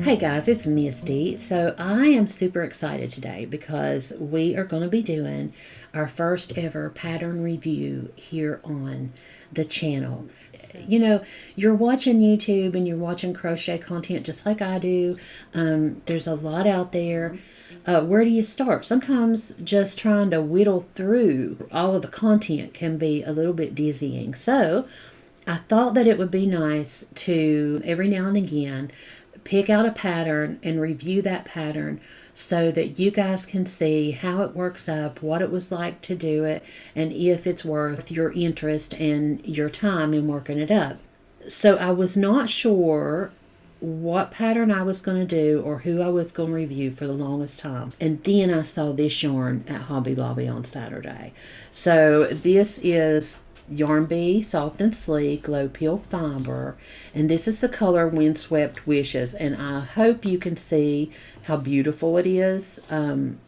Hey guys, it's Misty. So I am super excited today because we are going to be doing our first ever pattern review here on the channel. You know, you're watching YouTube and you're watching crochet content just like I do. There's a lot out there. Where do you start? Sometimes just trying to whittle through all of the content can be a little bit dizzying. So I thought that it would be nice to every now and again pick out a pattern and review that pattern so that you guys can see how it works up, what it was like to do it, and if it's worth your interest and your time in working it up. So I was not sure what pattern I was going to do or who I was going to review for the longest time. And then I saw this yarn at Hobby Lobby on Saturday. So this is Yarn Bee Soft and Sleek Low Peel Fiber, and this is the color Windswept Wishes, and I hope you can see how beautiful it is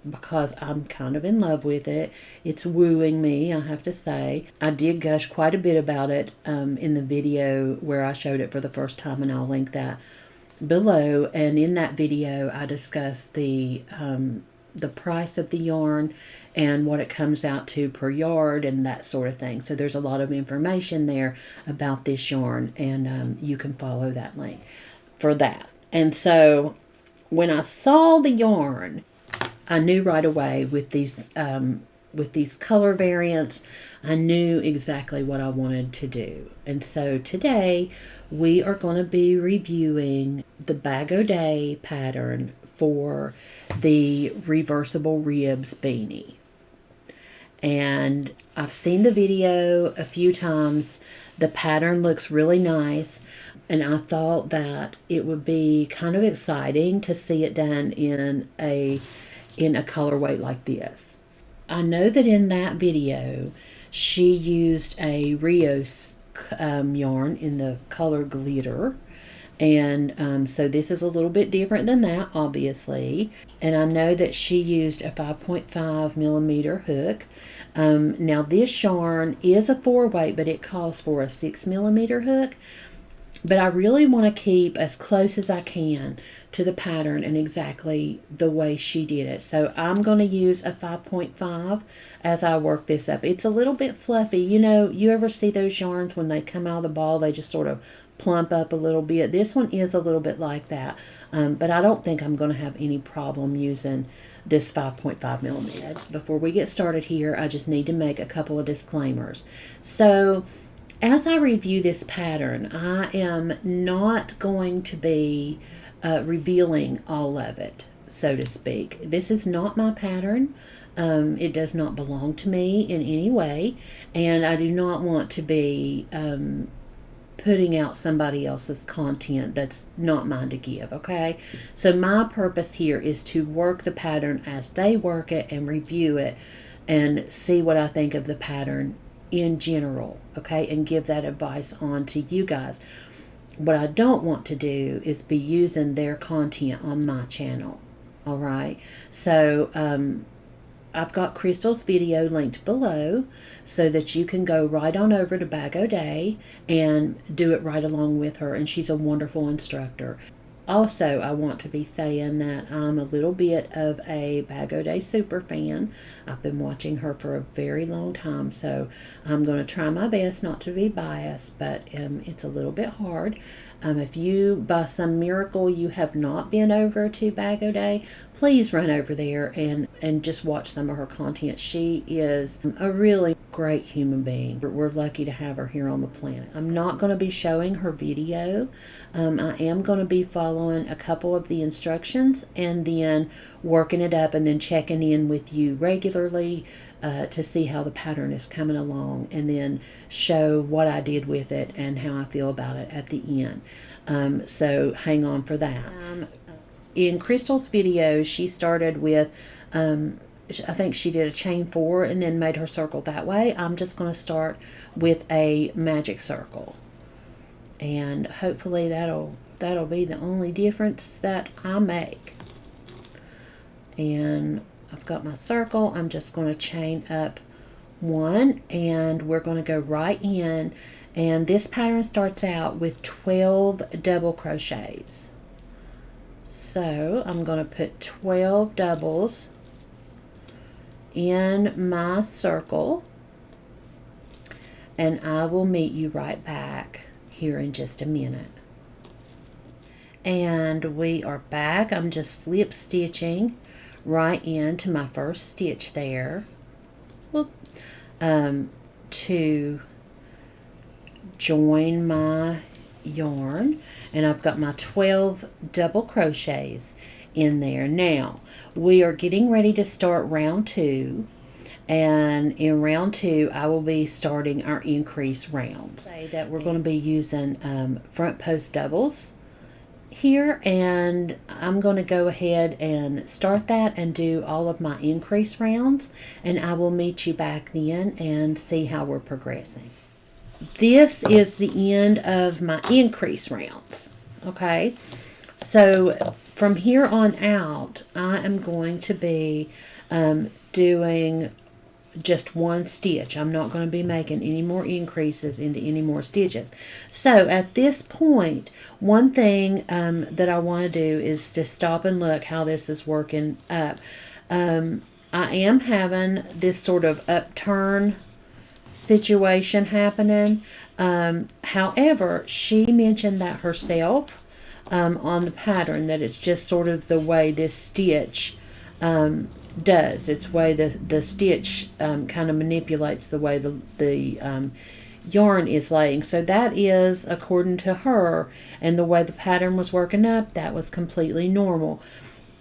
because I'm kind of in love with it. It's wooing me, I have to say. I did gush quite a bit about it in the video where I showed it for the first time, and I'll link that below. And in that video I discussed the price of the yarn and what it comes out to per yard and that sort of thing. So there's a lot of information there about this yarn, and you can follow that link for that. And so when I saw the yarn, I knew right away with these color variants, I knew exactly what I wanted to do. And so today we are going to be reviewing the BOD pattern for the reversible ribs beanie. And I've seen the video a few times. The pattern looks really nice, and I thought that it would be kind of exciting to see it done in a colorway like this. I know that in that video she used a Rios yarn in the color glitter. And so this is a little bit different than that, obviously. And I know that she used a 5.5 millimeter hook. Now this yarn is a 4-weight, but it calls for a 6 millimeter hook. But I really want to keep as close as I can to the pattern and exactly the way she did it. So I'm going to use a 5.5 as I work this up. It's a little bit fluffy. You know, you ever see those yarns when they come out of the ball, they just sort of plump up a little bit. This one is a little bit like that, but I don't think I'm going to have any problem using this 5.5 millimeter. Before we get started here, I just need to make a couple of disclaimers. So as I review this pattern, I am not going to be revealing all of it, so to speak. This is not my pattern. It does not belong to me in any way, and I do not want to be putting out somebody else's content that's not mine to give, okay? So my purpose here is to work the pattern as they work it and review it and see what I think of the pattern in general, okay? And give that advice on to you guys. What I don't want to do is be using their content on my channel, all right? So I've got Crystal's video linked below so that you can go right on over to BOD and do it right along with her, and she's a wonderful instructor. Also, I want to be saying that I'm a little bit of a BOD super fan. I've been watching her for a very long time, so I'm going to try my best not to be biased, but it's a little bit hard. If you, by some miracle, you have not been over to BOD, please run over there and just watch some of her content. She is a really great human being. We're lucky to have her here on the planet. I'm not going to be showing her video. I am going to be following a couple of the instructions and then working it up and then checking in with you regularly to see how the pattern is coming along, and then show what I did with it and how I feel about it at the end. So hang on for that. In Crystal's video, she started with, I think she did a chain 4 and then made her circle that way. I'm just going to start with a magic circle, and hopefully that'll be the only difference that I make. And I've got my circle. I'm just going to chain up 1, and we're going to go right in, and this pattern starts out with 12 double crochets. So I'm going to put 12 doubles in my circle, and I will meet you right back here in just a minute. And we are back. I'm just slip stitching right into my first stitch there, to join my yarn, and I've got my 12 double crochets in there. Now we are getting ready to start round 2, and in round 2 I will be starting our increase rounds. Say that we're going to be using front post doubles here, and I'm going to go ahead and start that and do all of my increase rounds, and I will meet you back then and see how we're progressing. This is the end of my increase rounds. Okay, so from here on out I am going to be doing just one stitch. I'm not going to be making any more increases into any more stitches. So at this point, one thing that I want to do is to stop and look how this is working up. I am having this sort of upturn situation happening. However, she mentioned that herself on the pattern, that it's just sort of the way this stitch does. It's way the stitch kind of manipulates the way the yarn is laying. So that is, according to her, and the way the pattern was working up, that was completely normal.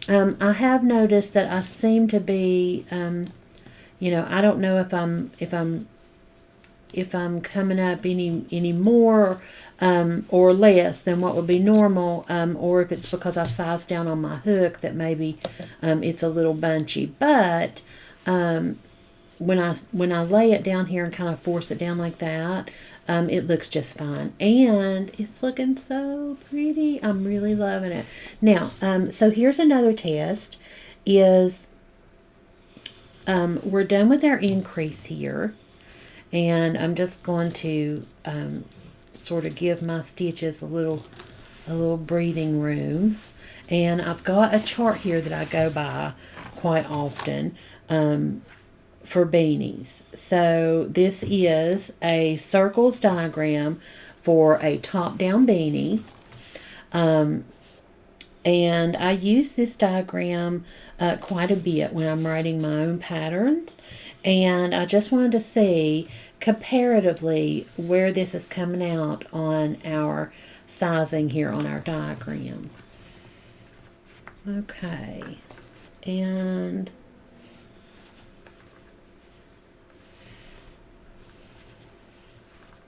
I have noticed that I seem to be, I don't know if I'm coming up any more or less than what would be normal, or if it's because I sized down on my hook that maybe it's a little bunchy. But when I lay it down here and kind of force it down like that, it looks just fine, and it's looking so pretty. I'm really loving it. Now, so here's another test. Is we're done with our increase here, and I'm just going to sort of give my stitches a little breathing room. And I've got a chart here that I go by quite often for beanies. So this is a circles diagram for a top-down beanie. And I use this diagram quite a bit when I'm writing my own patterns. And I just wanted to see comparatively where this is coming out on our sizing here on our diagram. Okay, and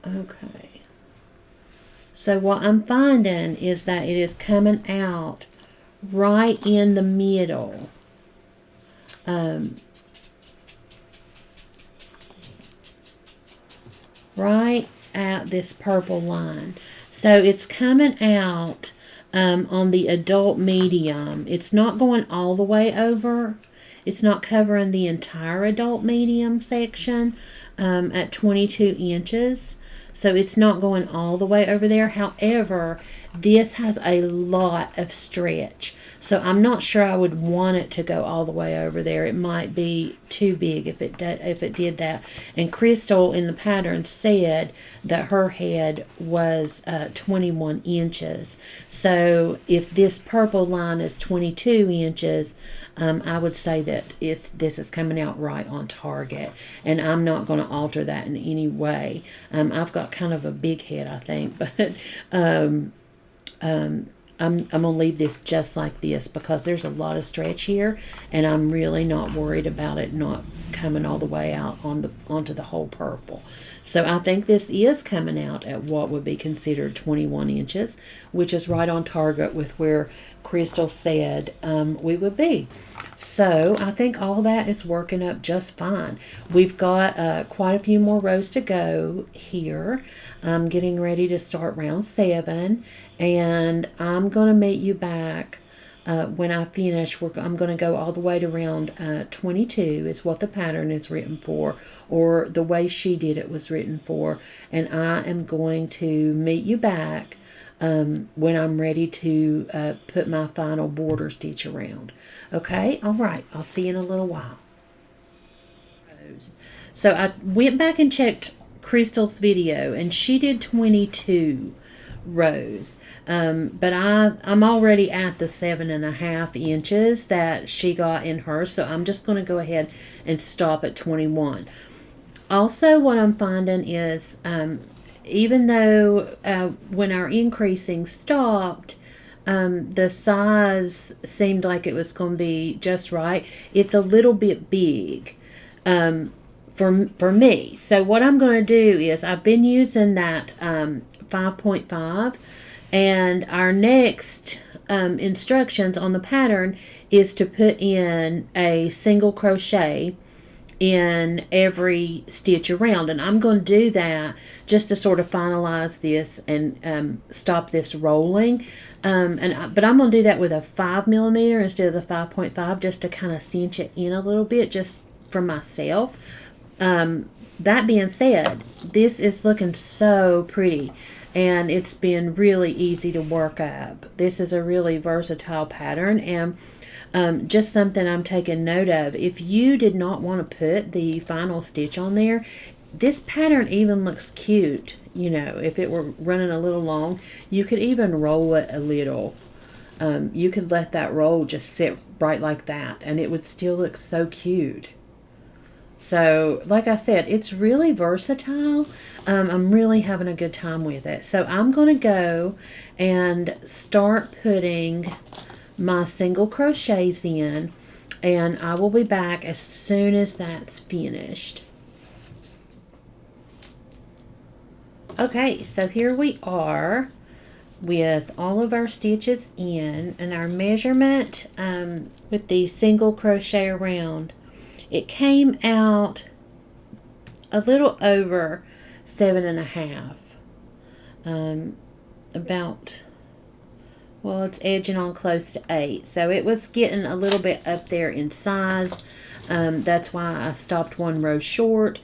okay, so what I'm finding is that it is coming out right in the middle. Right at this purple line. So it's coming out on the adult medium. It's not going all the way over. It's not covering the entire adult medium section at 22 inches. So it's not going all the way over there. However, this has a lot of stretch. So I'm not sure I would want it to go all the way over there. It might be too big if it did that. And Crystal in the pattern said that her head was 21 inches. So if this purple line is 22 inches, I would say that if this is coming out right on target, and I'm not going to alter that in any way. I've got kind of a big head, I think, but I'm going to leave this just like this because there's a lot of stretch here, and I'm really not worried about it not coming all the way out onto the whole purple. So I think this is coming out at what would be considered 21 inches, which is right on target with where Crystal said we would be. So I think all that is working up just fine. We've got quite a few more rows to go here. I'm getting ready to start round 7, and I'm going to meet you back when I finish. I'm going to go all the way to round 22 is what the pattern is written for, or the way she did it was written for, and I am going to meet you back when I'm ready to put my final border stitch around. Okay, all right, I'll see you in a little while. So I went back and checked Crystal's video, and she did 22 rows. But I'm already at the 7.5 inches that she got in hers, so I'm just going to go ahead and stop at 21. Also, what I'm finding is even though when our increasing stopped, the size seemed like it was going to be just right. It's a little bit big for me. So what I'm going to do is I've been using that 5.5, and our next instructions on the pattern is to put in a single crochet in every stitch around, and I'm going to do that just to sort of finalize this and stop this rolling, but I'm going to do that with a 5mm instead of the 5.5, just to kind of cinch it in a little bit, just for myself. That being said, this is looking so pretty, and it's been really easy to work up. This is a really versatile pattern, and just something I'm taking note of. If you did not want to put the final stitch on there, this pattern even looks cute. You know, if it were running a little long, you could even roll it a little. You could let that roll just sit right like that, and it would still look so cute. So, like I said, it's really versatile. I'm really having a good time with it. So I'm going to go and start putting my single crochets in, and I will be back as soon as that's finished. Okay, so here we are with all of our stitches in, and our measurement with the single crochet around, it came out a little over 7.5. Well, it's edging on close to 8, so it was getting a little bit up there in size. That's why I stopped one row short.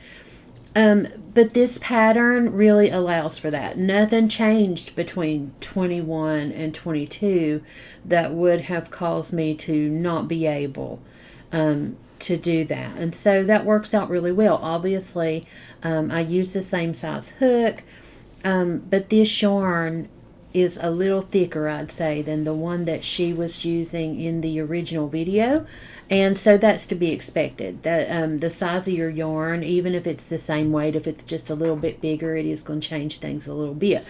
But this pattern really allows for that. Nothing changed between 21 and 22 that would have caused me to not be able to do that. And so that works out really well. Obviously, I use the same size hook, but this yarn is a little thicker, I'd say, than the one that she was using in the original video. And so that's to be expected. The size of your yarn, even if it's the same weight, if it's just a little bit bigger, it is going to change things a little bit.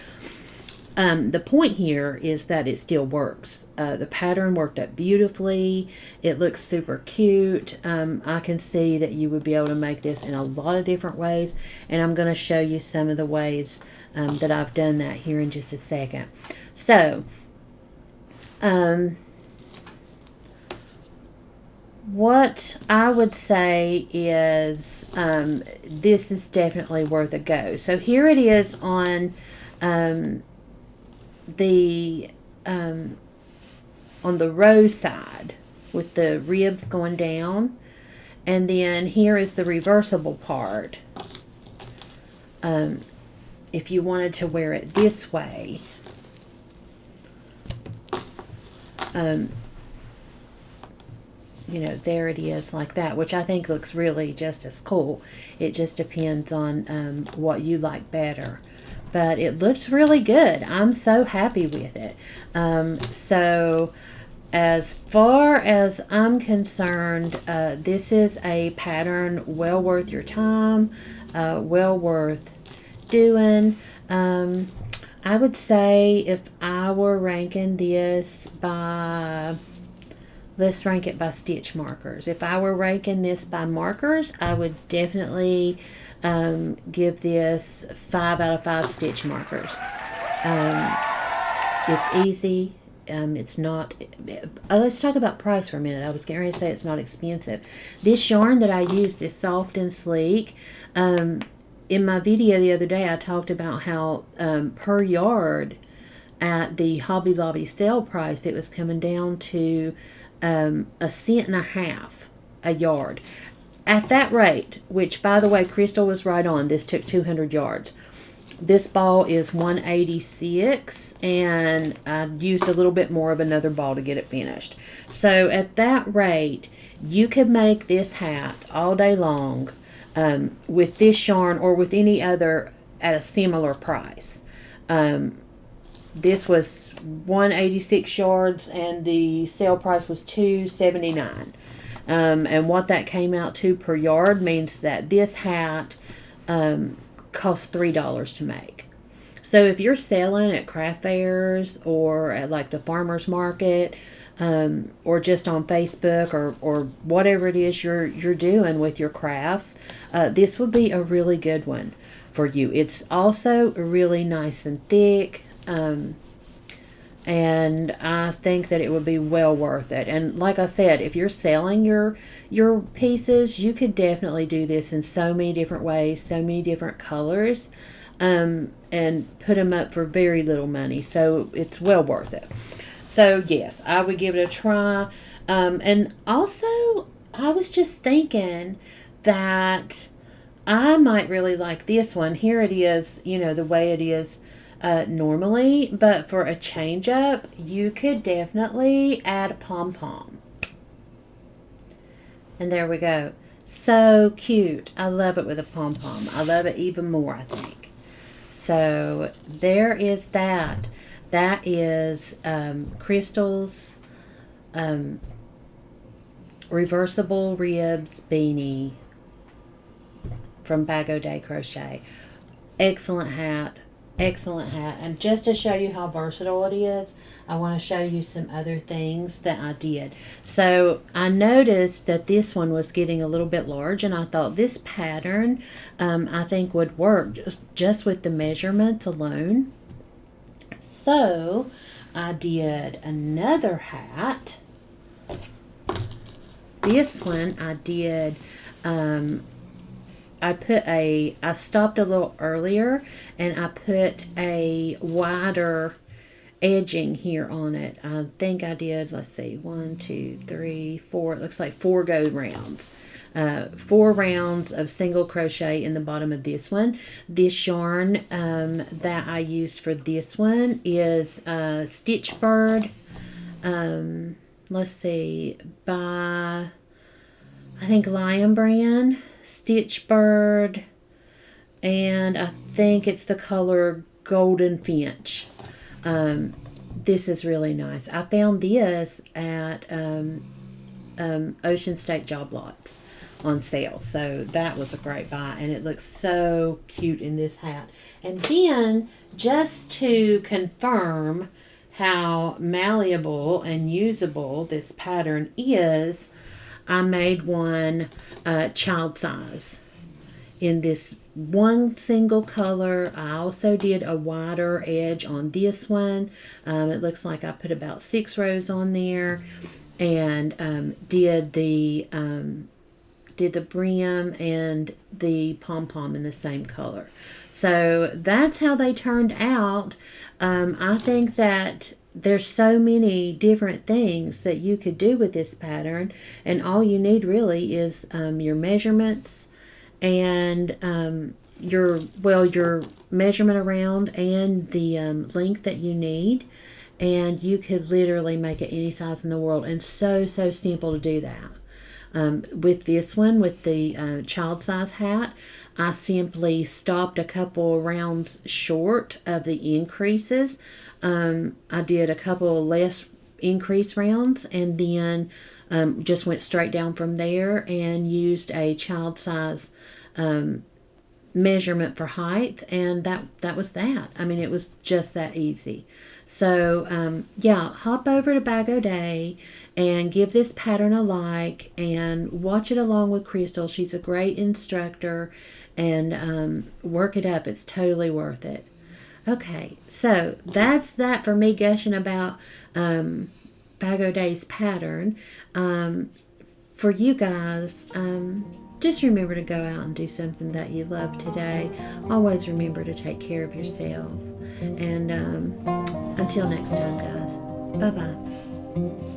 The point here is that it still works. The pattern worked up beautifully. It looks super cute. I can see that you would be able to make this in a lot of different ways, and I'm going to show you some of the ways that I've done that here in just a second. So, what I would say is this is definitely worth a go. So here it is on the row side with the ribs going down, and then here is the reversible part. If you wanted to wear it this way, you know, there it is like that, which I think looks really just as cool. It just depends on what you like better. But it looks really good. I'm so happy with it. So as far as I'm concerned, this is a pattern well worth your time, well worth doing. I would say if I were ranking this by, let's rank it by stitch markers. If I were ranking this by markers, I would definitely give this 5 out of 5 stitch markers. It's easy. It's not, let's talk about price for a minute. I was getting ready to say it's not expensive. This yarn that I used is soft and sleek. In my video the other day, I talked about how per yard at the Hobby Lobby sale price, it was coming down to 1.50 cents a yard. At that rate, which, by the way, Crystal was right on, this took 200 yards. This ball is 186, and I used a little bit more of another ball to get it finished. So at that rate, you could make this hat all day long with this yarn or with any other at a similar price. This was 186 yards, and the sale price was $2.79. And what that came out to per yard means that this hat costs $3 to make. So if you're selling at craft fairs or at like the farmer's market, or just on Facebook or whatever it is you're doing with your crafts, this would be a really good one for you. It's also really nice and thick. And I think that it would be well worth it. And like I said, if you're selling your pieces, you could definitely do this in so many different ways, so many different colors, and put them up for very little money. So it's well worth it. So yes, I would give it a try. And also, I was just thinking that I might really like this one. Here it is, the way it is normally, but for a change up, you could definitely add a pom-pom. And there we go. So cute. I love it with a pom-pom. I love it even more, I think. So there is that. That is Crystal's reversible ribs beanie from BOD Crochet. Excellent hat. Excellent hat. And just to show you how versatile it is, I want to show you some other things that I did. So I noticed that this one was getting a little bit large, and I thought this pattern I think would work just with the measurements alone. So I did another hat. This one I did I stopped a little earlier, and I put a wider edging here on it. I think I did, let's see, 1, 2, 3, 4, it looks like 4 go rounds. 4 rounds of single crochet in the bottom of this one. This yarn that I used for this one is Stitchbird. Let's see, by, I think, Lion Brand. Stitchbird, and I think it's the color Golden Finch. This is really nice. I found this at Ocean State Job Lots on sale, so that was a great buy, and it looks so cute in this hat. And then, just to confirm how malleable and usable this pattern is, I made one child size in this one single color. I also did a wider edge on this one. It looks like I put about 6 rows on there, and did the brim and the pom-pom in the same color. So that's how they turned out. I think that there's so many different things that you could do with this pattern, and all you need really is your measurements and your measurement around and the length that you need, and you could literally make it any size in the world, and so simple to do that. With this one, with the child size hat, I simply stopped a couple rounds short of the increases. I did a couple less increase rounds, and then just went straight down from there and used a child size measurement for height, and that was that. I mean, it was just that easy. So yeah, hop over to BOD and give this pattern a like, and watch it along with Crystal. She's a great instructor, and work it up. It's totally worth it. Okay, so that's that for me gushing about BOD's pattern. For you guys, just remember to go out and do something that you love today. Always remember to take care of yourself. And until next time, guys, bye-bye.